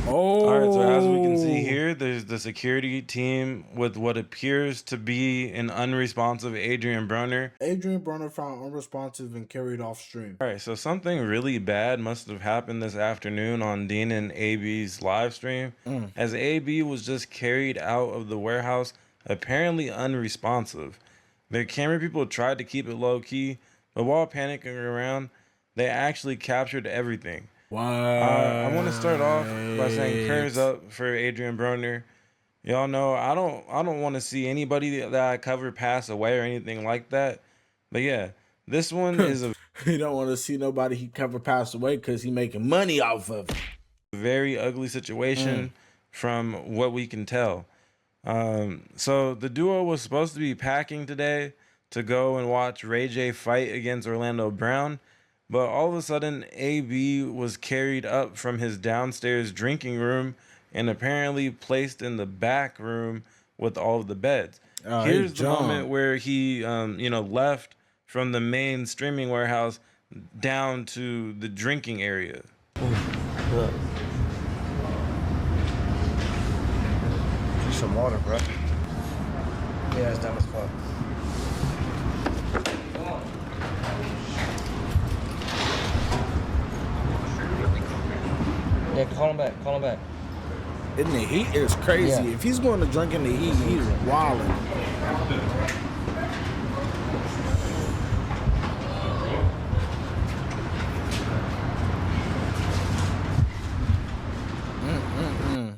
All right, so as we can see Oh, here, there's the security team with what appears to be an unresponsive Adrien Broner. Adrien Broner found unresponsive and carried off stream. All right, so something really bad must have happened this afternoon on Dean and AB's live stream, Mm. as AB was just carried out of the warehouse, apparently unresponsive. The camera people tried to keep it low key, but while panicking around, they actually captured everything. What? I want to start off by saying prayers up for Adrien Broner. Y'all know I don't want to see anybody that I cover pass away or anything like that. But yeah, this one is a He don't want to see nobody he cover pass away because he making money off of it. very ugly situation from what we can tell. So the duo was supposed to be packing today to go and watch Ray J fight against Orlando Brown, but all of a sudden AB was carried up from his downstairs drinking room and apparently placed in the back room with all of the beds. He Here's the moment jumped. where he left from the main streaming warehouse down to the drinking area. Look. Drink some water, bro. Yeah, it's dumb as fuck. Yeah, call him back. Call him back. In the heat is crazy. Yeah. If he's going to drink in the heat, he's wilding.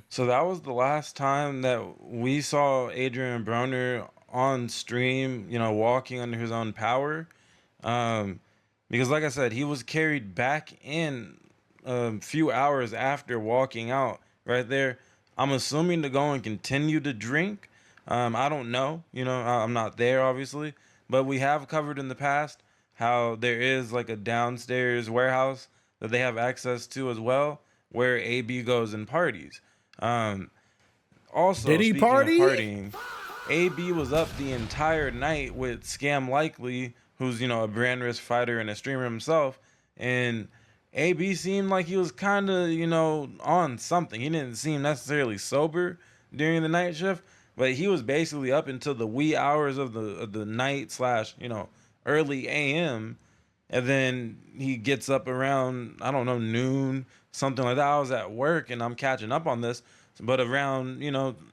So that was the last time that we saw Adrien Broner on stream, walking under his own power. Because like I said, he was carried back in a few hours after walking out right there. I'm assuming to go and continue to drink. I don't know, I'm not there obviously, but we have covered in the past how there is like a downstairs warehouse that they have access to as well, where AB goes and parties. Um, Also, Did he speaking of party? partying, AB was up the entire night with Scam Likely, who's, a brand risk fighter and a streamer himself. And AB seemed like he was kind of, on something. He didn't seem necessarily sober during the night shift, but he was basically up until the wee hours of the night slash, early AM. And then he gets up around, I don't know, noon, something like that. I was at work and I'm catching up on this. But around,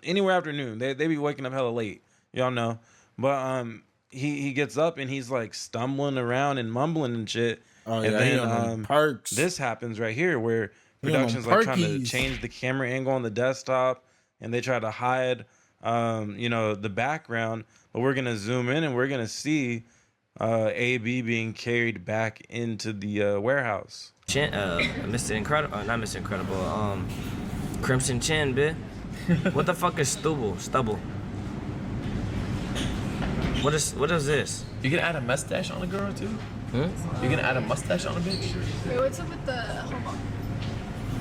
anywhere after noon, they be waking up hella late. Y'all know. But he gets up and he's like stumbling around and mumbling and shit. Oh And yeah, he then on them perks. this happens right here where He on them production's like trying to perkies. change the camera angle on the desktop and they try to hide the background. But we're gonna zoom in and we're gonna see AB being carried back into the warehouse. Mr. Incredible, not Mr. Incredible, Crimson Chin, bitch. What the fuck is stubble? What is this? You can add a mustache on a girl too? Huh? You can add a mustache on a bitch? Wait, what's up with the... Hold on.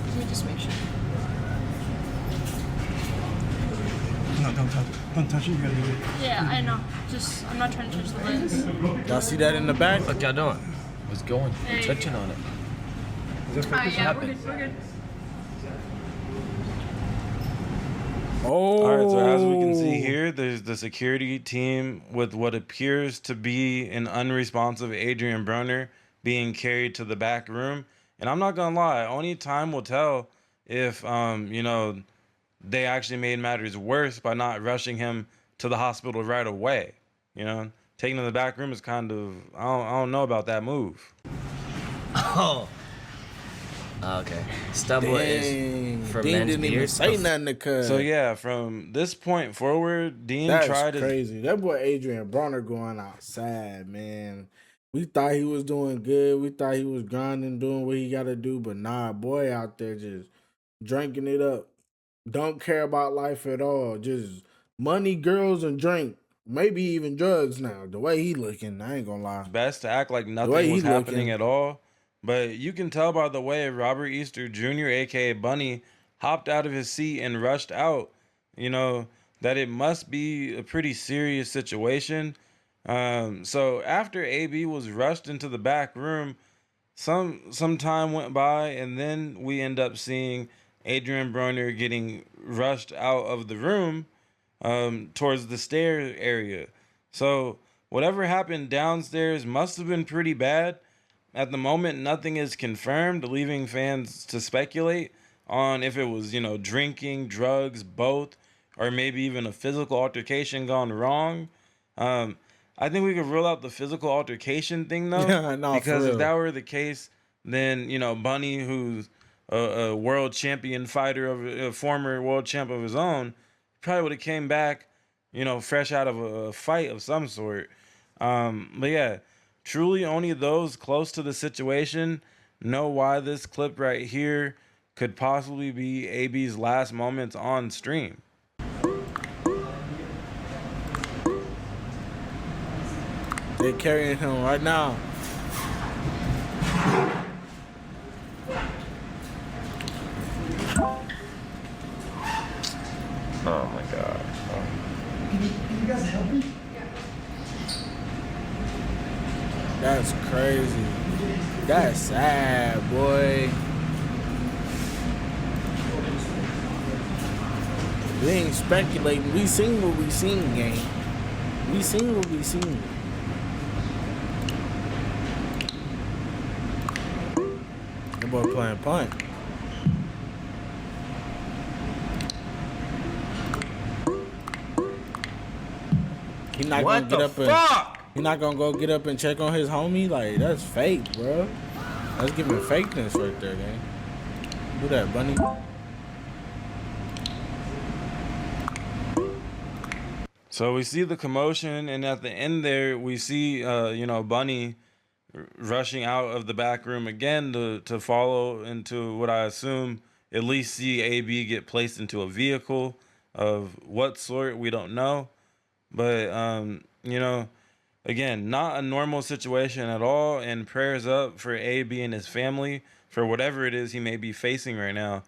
Let me just make sure. No, don't touch it. You gotta do it. Yeah, I know. Just, I'm not trying to touch the lens. Y'all see that in the back? What y'all doing? What's going? Hey. Touching on it. Alright, yeah, we're good, we're good. Oh. All right, so as we can see here, there's the security team with what appears to be an unresponsive Adrien Broner being carried to the back room. And I'm not gonna lie, only time will tell if they actually made matters worse by not rushing him to the hospital right away. Taking him to the back room is kind of I don't know about that move. Oh. Okay. Stubble is Dang. for Dean men's didn't even beards. say nothing to cuz. So yeah, from this point forward, Dean That's tried crazy. That boy Adrien Broner going outside, man. We thought he was doing good. We thought he was grinding, doing what he got to do. But nah, boy out there just drinking it up. Don't care about life at all. Just money, girls, and drink. Maybe even drugs now. The way he looking, I ain't gonna lie. best to act like way nothing he was happening looking. at all. But you can tell by the way Robert Easter Jr., aka Bunny, hopped out of his seat and rushed out, that it must be a pretty serious situation. So after AB was rushed into the back room, some time went by, and then we end up seeing Adrien Broner getting rushed out of the room towards the stair area. So whatever happened downstairs must have been pretty bad. At the moment, nothing is confirmed, leaving fans to speculate on if it was, drinking, drugs, both, or maybe even a physical altercation gone wrong. Um, I think we could rule out the physical altercation thing though, Yeah, no, for because if real. that were the case, then Bunny, who's a world champion fighter of a former world champ of his own, probably would have came back, fresh out of a fight of some sort. But yeah, truly only those close to the situation know why this clip right here could possibly be AB's last moments on stream. They carrying him right now. Oh my god. Can you guys help me? That's crazy. That's sad, boy. We ain't speculating. We seen what we seen, gang. We seen what we seen. That boy playing punt. He not What gonna get the up fuck? and he not gonna go get up and check on his homie. Like, that's fake, bro. That's giving fakeness right there, gang. Do that, Bunny. So we see the commotion, and at the end there, we see, Bunny rushing out of the back room again to follow into what I assume at least see AB get placed into a vehicle of what sort, we don't know. But, again, not a normal situation at all, and prayers up for AB and his family for whatever it is he may be facing right now.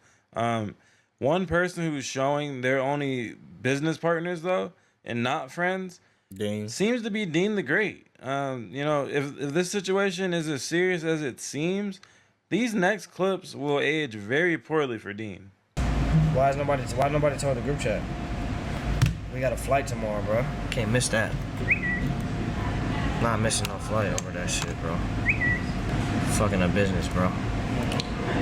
One person who's showing they're only business partners, though, and not friends, Dang. seems to be Dean the Great. If this situation is as serious as it seems, these next clips will age very poorly for Dean. Why nobody told the group chat? We got a flight tomorrow, bro. Can't miss that. Not missing no flight over that shit, bro. Fucking a business, bro.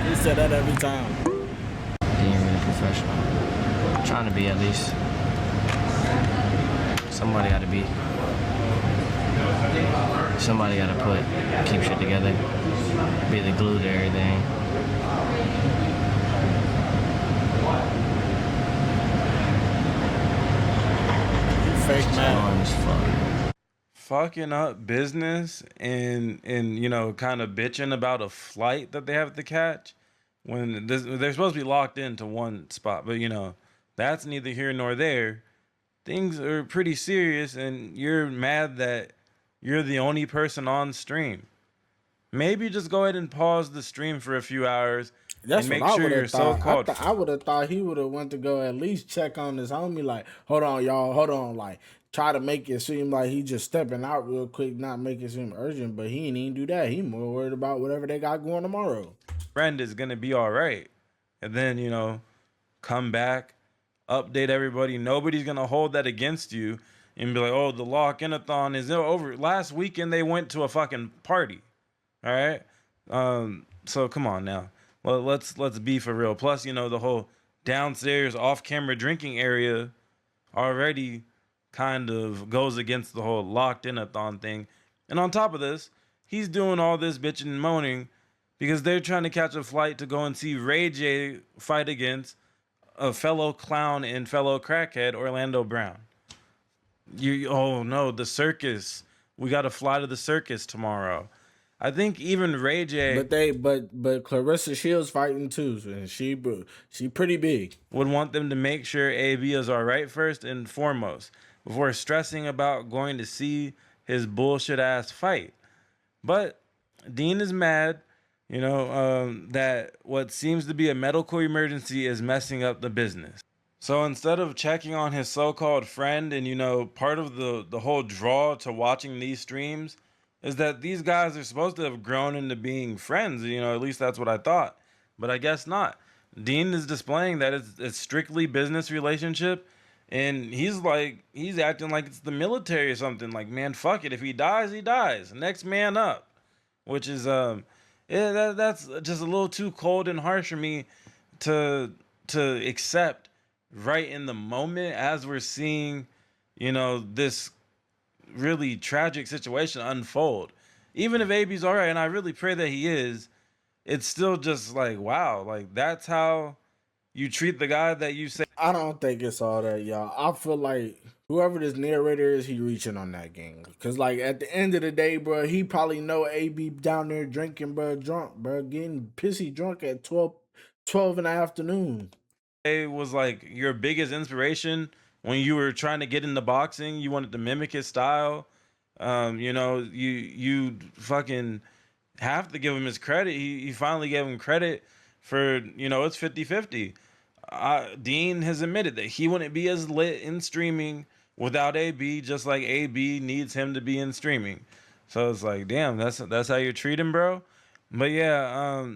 He said that every time. Being really professional. Trying to be, at least. Somebody gotta be. Somebody gotta keep shit together. Be the glue to everything. Fake man. Long as fuck. Fucking up business and kind of bitching about a flight that they have to catch when they're supposed to be locked into one spot, but that's neither here nor there. Things are pretty serious, and you're mad that you're the only person on stream. Maybe just go ahead and pause the stream for a few hours That's and make what I sure would your have thought. so-called I would have thought he would have went to go at least check on his homie. Like, hold on, y'all, hold on. Like, try to make it seem like he just stepping out real quick, not make it seem urgent. But he ain't even do that. He more worried about whatever they got going tomorrow. friend is gonna be all right, and then come back, update everybody. Nobody's gonna hold that against you and be like, oh, the lock-in-a-thon is over. Last weekend they went to a fucking party. All right. So come on now. Well, let's be for real. Plus, the whole downstairs off-camera drinking area already kind of goes against the whole locked-in-a-thon thing. And on top of this, he's doing all this bitching and moaning because they're trying to catch a flight to go and see Ray J fight against a fellow clown and fellow crackhead, Orlando Brown. Oh no, the circus. We got to fly to the circus tomorrow. I think even Ray J But Clarissa Shields fighting too, and she pretty big. would want them to make sure AB is all right first and foremost before stressing about going to see his bullshit ass fight. But Dean is mad, that what seems to be a medical emergency is messing up the business. So instead of checking on his so-called friend, and part of the whole draw to watching these streams is that these guys are supposed to have grown into being friends. At least that's what I thought. But I guess not. Dean is displaying that it's strictly business relationship, and he's acting like it's the military or something. Like, man, fuck it. If he dies, he dies. Next man up. Which is that's just a little too cold and harsh for me to accept right in the moment as we're seeing, this really tragic situation unfold. Even if AB's all right, and I really pray that he is, it's still just like, wow, like that's how you treat the guy that you say. I don't think it's all that, y'all. I feel like whoever this narrator is, he reaching on that game. Cause like at the end of the day, bro, he probably know AB down there drinking, bro, drunk, bro, getting pissy drunk at 12 in the afternoon. It was like your biggest inspiration when you were trying to get into boxing. You wanted to mimic his style. You fucking have to give him his credit. He finally gave him credit for, it's 50-50. Dean has admitted that he wouldn't be as lit in streaming without AB, just like AB needs him to be in streaming. So it's like, damn, that's how you treat him, bro. But yeah,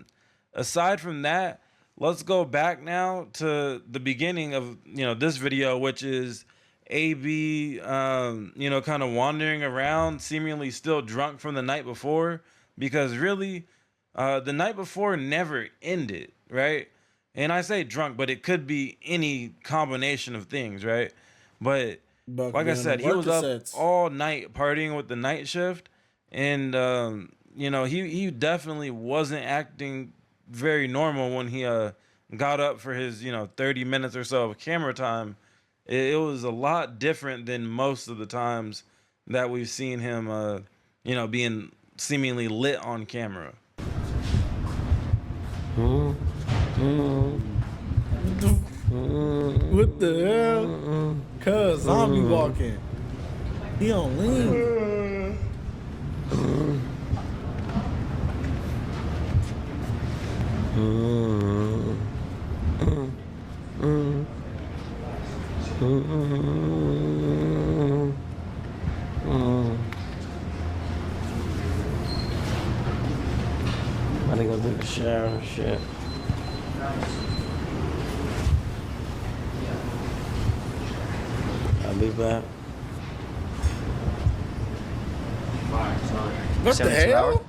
aside from that, let's go back now to the beginning of, this video, which is AB, kind of wandering around, seemingly still drunk from the night before, because really, the night before never ended, right? And I say drunk, but it could be any combination of things, right? But like I said, he was up all night partying with the night shift, and he definitely wasn't acting very normal when he got up for his 30 minutes or so of camera time. It was a lot different than most of the times that we've seen him being seemingly lit on camera. What the hell? Cuz zombie walking. He on lean. I think I'll do the shower and shit. I'll be back. What the 72 hours? hell?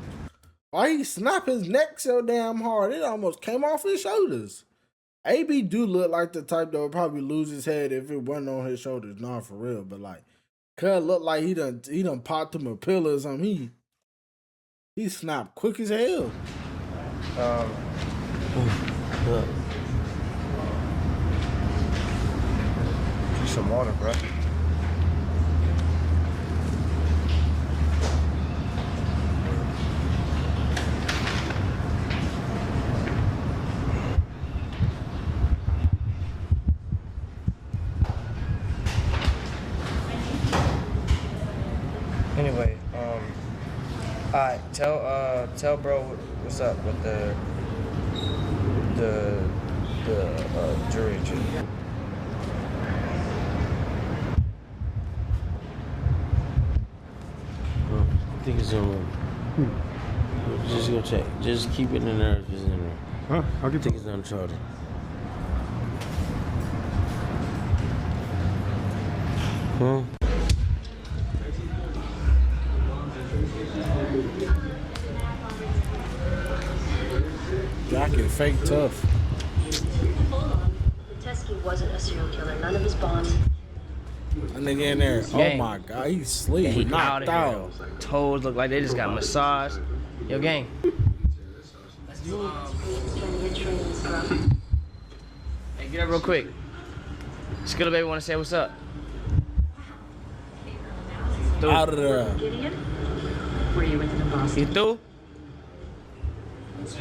Why he snap his neck so damn hard? It almost came off his shoulders. AB do look like the type that would probably lose his head if it wasn't on his shoulders. Nah, for real. But like, cuz look like he done popped him a pill or something. He snapped quick as hell. Some water, bro. Anyway, alright, tell bro what's up with the jury. I think it's on. Just go check. Just keep it in there. Just in there. Huh? I'll get I think it's on charge. Huh? Jacket fake tough. Teskey wasn't a serial killer. None of his bombs. That nigga in there. Gang. Oh my god, he's asleep. He Knocked out out. of here. Toes look like they just got massaged. Yo, gang. Hey, get up real quick. Skilla baby wanna say what's up. Through. Out of there. Gideon? Were you with him in Boston? You through?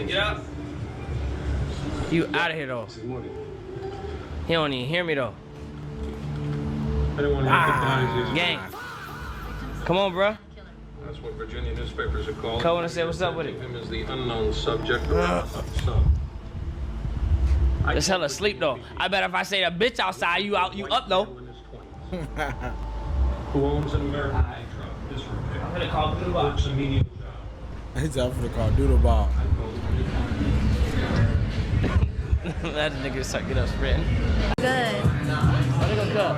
Get up. You out of here though. He don't even hear me though. I don't want to recognize his Gang. Come on, bro. That's what Virginia newspapers have called Cole wanna say what's up with it. him as the unknown subject of so. Just hella asleep though. I bet if I say a bitch outside, you out, you up though. Who owns an American truck? Disrepair. I'm gonna call Blue Works a medium job. He's out for the call. Doodle ball. That nigga start get up spreading. Good. Oh, they gonna cut.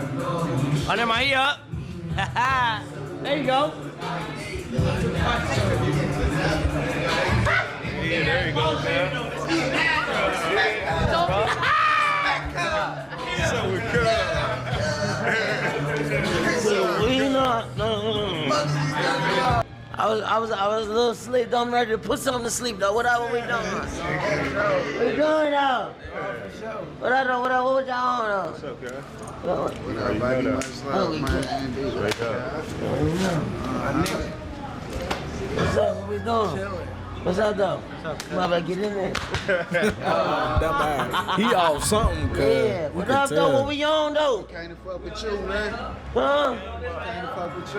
Oh, never mind, he up. There you go. Yeah, there you go, man. So we I was a little asleep. I'm ready to put something to sleep though. What we doing? What we doing though? What y'all on though? What's up, guys? What's up? What we doing? What's up though? Mama, get in there. He off something, cuz. Yeah. What up though? What we on though? Can't fuck with you, man. Huh? Can't fuck with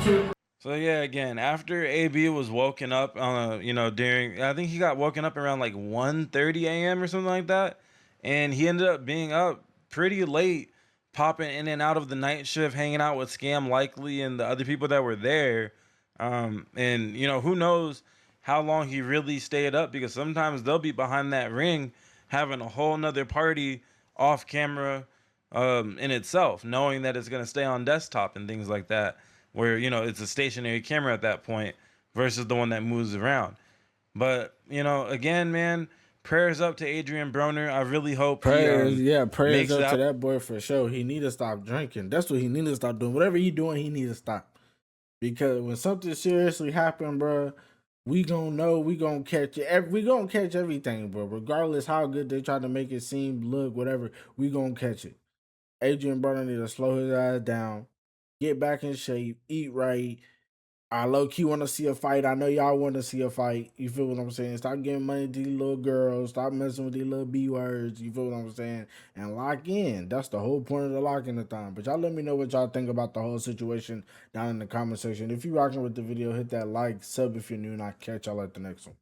you. So yeah, again, after AB was woken up, during, I think he got woken up around like 1:30 a.m. or something like that, and he ended up being up pretty late, popping in and out of the night shift, hanging out with Scam Likely and the other people that were there. And who knows how long he really stayed up, because sometimes they'll be behind that ring having a whole nother party off camera in itself, knowing that it's going to stay on desktop and things like that, where it's a stationary camera at that point versus the one that moves around. But again, man, prayers up to Adrien Broner. I really hope prayers makes up to that boy for sure. He need to stop drinking. That's what he need to stop doing. Whatever he doing, he need to stop. Because when something seriously happen, bro, we gonna know, we gonna catch it. We gonna catch everything, bro. Regardless how good they try to make it seem, look, whatever, we gonna catch it. Adrien Broner need to slow his ass down, get back in shape, eat right. I low-key want to see a fight. I know y'all want to see a fight. You feel what I'm saying? Stop giving money to these little girls. Stop messing with these little B words. You feel what I'm saying? And lock in. That's the whole point of the locking thon. But y'all let me know what y'all think about the whole situation down in the comment section. If you rocking with the video, hit that like, sub if you're new, and I'll catch y'all at the next one.